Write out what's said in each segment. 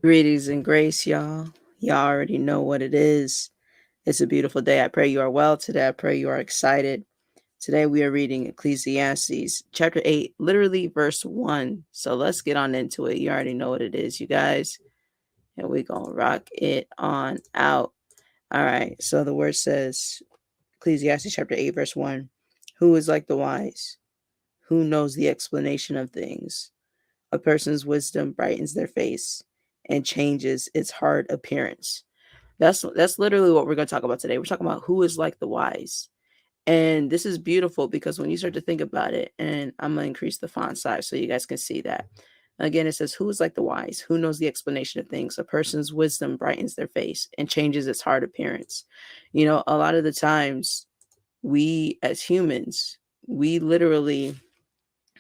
Greetings and grace, y'all. Y'all already know what it is. It's a beautiful day. I pray you are well today. I pray you are excited. Today we are reading Ecclesiastes chapter 8, literally verse 1. So let's get on into it. You already know what it is, you guys. And we're going to rock it on out. All right. So the word says, Ecclesiastes chapter 8, verse 1. Who is like the wise? Who knows the explanation of things? A person's wisdom brightens their face and changes its hard appearance. That's literally what we're going to talk about today. We're talking about who is like the wise. And this is beautiful because when you start to think about it, and I'm going to increase the font size so you guys can see that. Again, it says, who is like the wise? Who knows the explanation of things? A person's wisdom brightens their face and changes its hard appearance. You know, a lot of the times we as humans, we literally,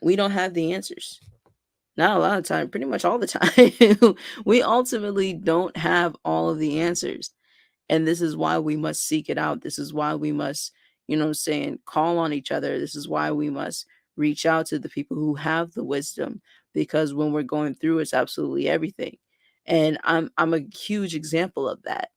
we don't have the answers. Not a lot of time, pretty much all the time. We ultimately don't have all of the answers. And this is why we must seek it out. This is why we must, call on each other. This is why we must reach out to the people who have the wisdom, because when we're going through, it's absolutely everything. And I'm a huge example of that.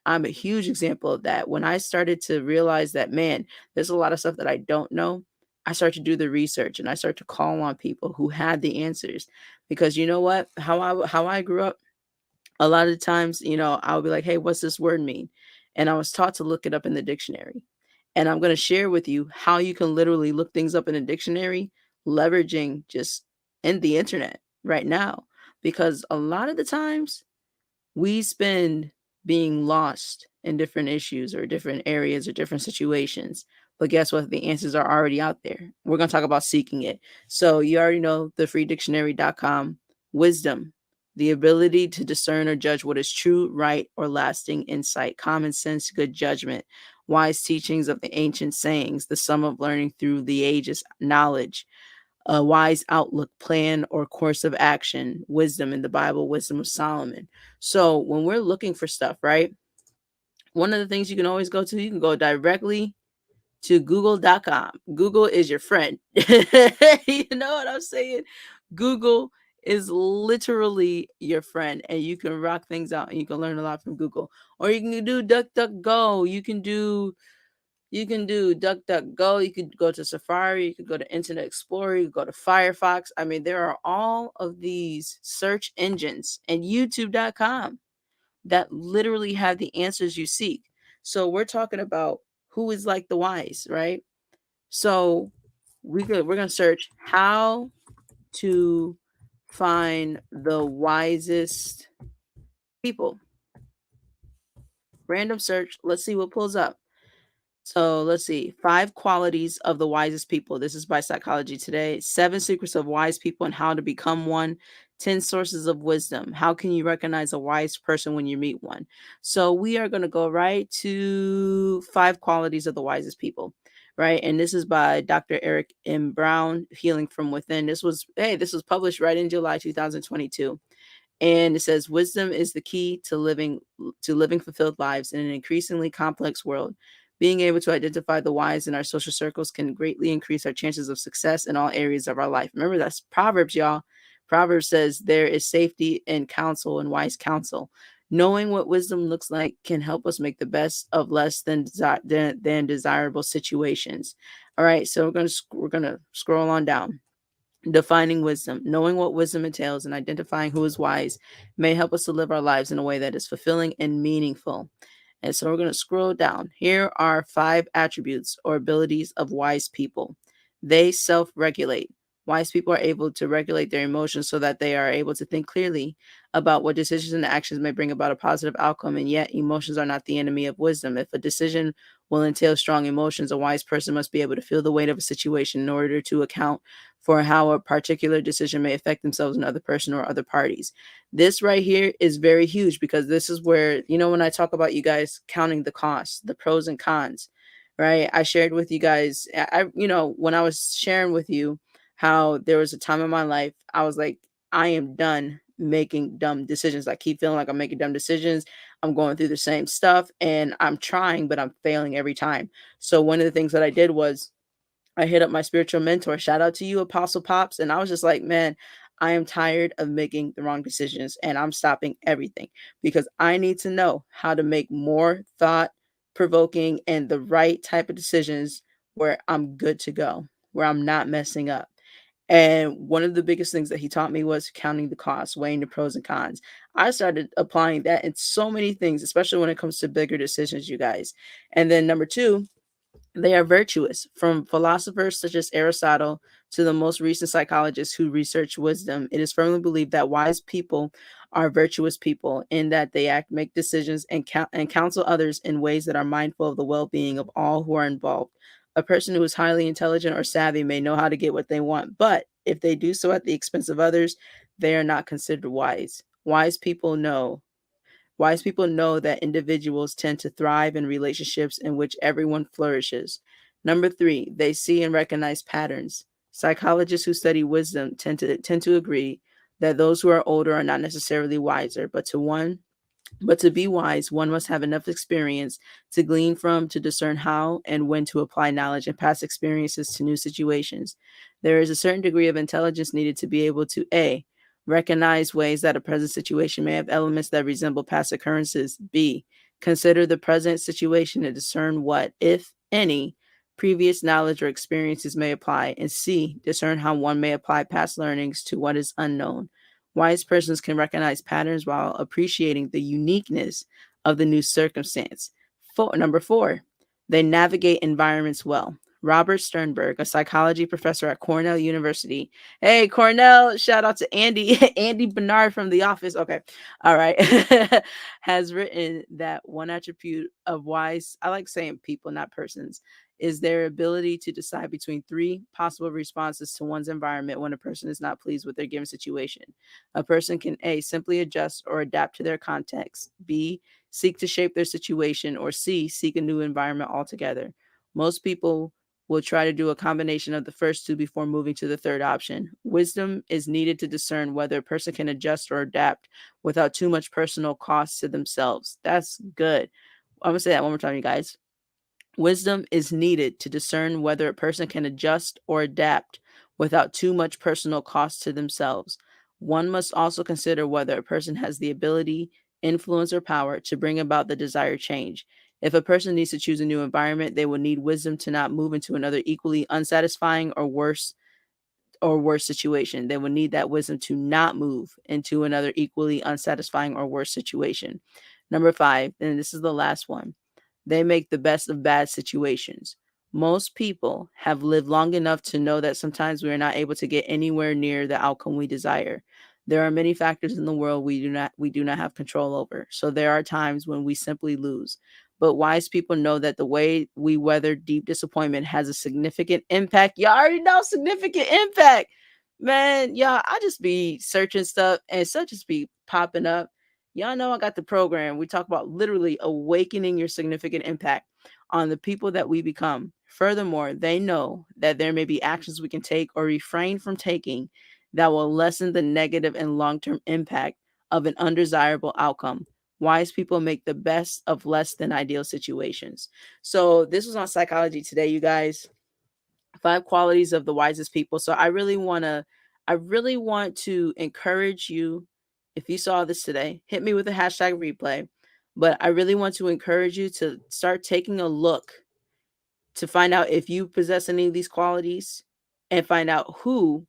I'm a huge example of that. When I started to realize that, man, there's a lot of stuff that I don't know, I start to do the research and I start to call on people who had the answers. Because you know what? How I grew up, a lot of times, I'll be like, hey, what's this word mean? And I was taught to look it up in the dictionary. And I'm going to share with you how you can literally look things up in a dictionary, leveraging just in the internet right now. Because a lot of the times we spend being lost in different issues or different areas or different situations. But guess what? The answers are already out there. We're going to talk about seeking it. So you already know thefreedictionary.com. Wisdom, the ability to discern or judge what is true, right, or lasting insight, common sense, good judgment, wise teachings of the ancient sayings, the sum of learning through the ages, knowledge, a wise outlook, plan, or course of action, wisdom in the Bible, wisdom of Solomon. So when we're looking for stuff, right? One of the things you can always go to, you can go directly to google.com. Google is your friend. You know what I'm saying? Google is literally your friend, and you can rock things out and you can learn a lot from Google. Or you can do DuckDuckGo. You can do DuckDuckGo. You could go to Safari. You could go to Internet Explorer. You could go to Firefox. I mean, there are all of these search engines and YouTube.com that literally have the answers you seek. So we're talking about who is like the wise, right? So we're gonna search how to find the wisest people. Random search. Let's see what pulls up. So let's see. 5 qualities of the wisest people. This is by Psychology Today. 7 secrets of wise people and how to become one. 10 sources of wisdom. How can you recognize a wise person when you meet one? So we are going to go right to 5 qualities of the wisest people. Right. And this is by Dr. Eric M. Brown, Healing from Within. This was published right in July 2022. And it says wisdom is the key to living fulfilled lives in an increasingly complex world. Being able to identify the wise in our social circles can greatly increase our chances of success in all areas of our life. Remember, that's Proverbs, y'all. Proverbs says there is safety in counsel and wise counsel. Knowing what wisdom looks like can help us make the best of less than desirable situations. All right, so we're gonna scroll on down. Defining wisdom. Knowing what wisdom entails and identifying who is wise may help us to live our lives in a way that is fulfilling and meaningful. And so we're going to scroll down. Here are 5 attributes or abilities of wise people. They self regulate. Wise people are able to regulate their emotions so that they are able to think clearly about what decisions and actions may bring about a positive outcome. And yet, emotions are not the enemy of wisdom. If a decision will entail strong emotions, a wise person must be able to feel the weight of a situation in order to account for how a particular decision may affect themselves, another person, or other parties. This right here is very huge because this is where, when I talk about you guys counting the costs, the pros and cons, right? I shared with you guys, when I was sharing with you how there was a time in my life, I was like, I am done making dumb decisions. I keep feeling like I'm making dumb decisions. I'm going through the same stuff and I'm trying, but I'm failing every time. So one of the things that I did was I hit up my spiritual mentor. Shout out to you, Apostle Pops. And I was just like, man, I am tired of making the wrong decisions and I'm stopping everything because I need to know how to make more thought provoking and the right type of decisions where I'm good to go, where I'm not messing up. And one of the biggest things that he taught me was counting the costs, weighing the pros and cons. I started applying that in so many things, especially when it comes to bigger decisions, you guys. And then number two, they are virtuous, from philosophers such as Aristotle to the most recent psychologists who research wisdom. It is firmly believed that wise people are virtuous people in that they act, make decisions, and counsel others in ways that are mindful of the well being of all who are involved. A person who is highly intelligent or savvy may know how to get what they want, but if they do so at the expense of others, they are not considered wise. Wise people know that individuals tend to thrive in relationships in which everyone flourishes. Number three, they see and recognize patterns. Psychologists who study wisdom tend to agree that those who are older are not necessarily wiser, but to be wise, one must have enough experience to glean from, to discern how and when to apply knowledge and past experiences to new situations. There is a certain degree of intelligence needed to be able to A, recognize ways that a present situation may have elements that resemble past occurrences, B, consider the present situation and discern what, if any, previous knowledge or experiences may apply, and C, discern how one may apply past learnings to what is unknown. Wise persons can recognize patterns while appreciating the uniqueness of the new circumstance. Number four, they navigate environments well. Robert Sternberg, a psychology professor at Cornell University. Hey, Cornell, shout out to Andy, Andy Bernard from The Office. Okay. All right. Has written that one attribute of wise, I like saying people, not persons, is their ability to decide between three possible responses to one's environment when a person is not pleased with their given situation. A person can A, simply adjust or adapt to their context, B, seek to shape their situation, or C, seek a new environment altogether. Most people will try to do a combination of the first two before moving to the third option. Wisdom is needed to discern whether a person can adjust or adapt without too much personal cost to themselves. That's good. I'm going to say that one more time, you guys. Wisdom is needed to discern whether a person can adjust or adapt without too much personal cost to themselves. One must also consider whether a person has the ability, influence, or power to bring about the desired change. If a person needs to choose a new environment, they will need wisdom to not move into another equally unsatisfying or worse situation. They will need that wisdom to not move into another equally unsatisfying or worse situation. Number five, and this is the last one, they make the best of bad situations. Most people have lived long enough to know that sometimes we are not able to get anywhere near the outcome we desire. There are many factors in the world we do not have control over. So there are times when we simply lose. But wise people know that the way we weather deep disappointment has a significant impact. Y'all already know significant impact. Man, y'all, I just be searching stuff and stuff just be popping up. Y'all know I got the program. We talk about literally awakening your significant impact on the people that we become. Furthermore, they know that there may be actions we can take or refrain from taking that will lessen the negative and long term impact of an undesirable outcome. Wise people make the best of less than ideal situations. So, this was on Psychology Today, you guys. Five qualities of the wisest people. So I really want to encourage you. If you saw this today, hit me with a hashtag replay. But I really want to encourage you to start taking a look to find out if you possess any of these qualities and find out who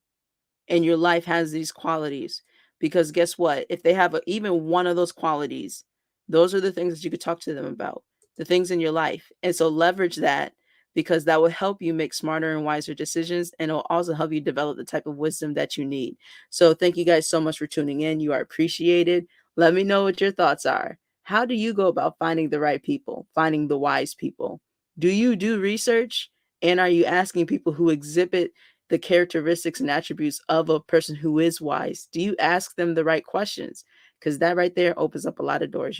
in your life has these qualities. Because guess what? If they have even one of those qualities, those are the things that you could talk to them about, the things in your life. And so leverage that because that will help you make smarter and wiser decisions. And it'll also help you develop the type of wisdom that you need. So thank you guys so much for tuning in. You are appreciated. Let me know what your thoughts are. How do you go about finding the right people, finding the wise people? Do you do research? And are you asking people who exhibit the characteristics and attributes of a person who is wise? Do you ask them the right questions? Because that right there opens up a lot of doors.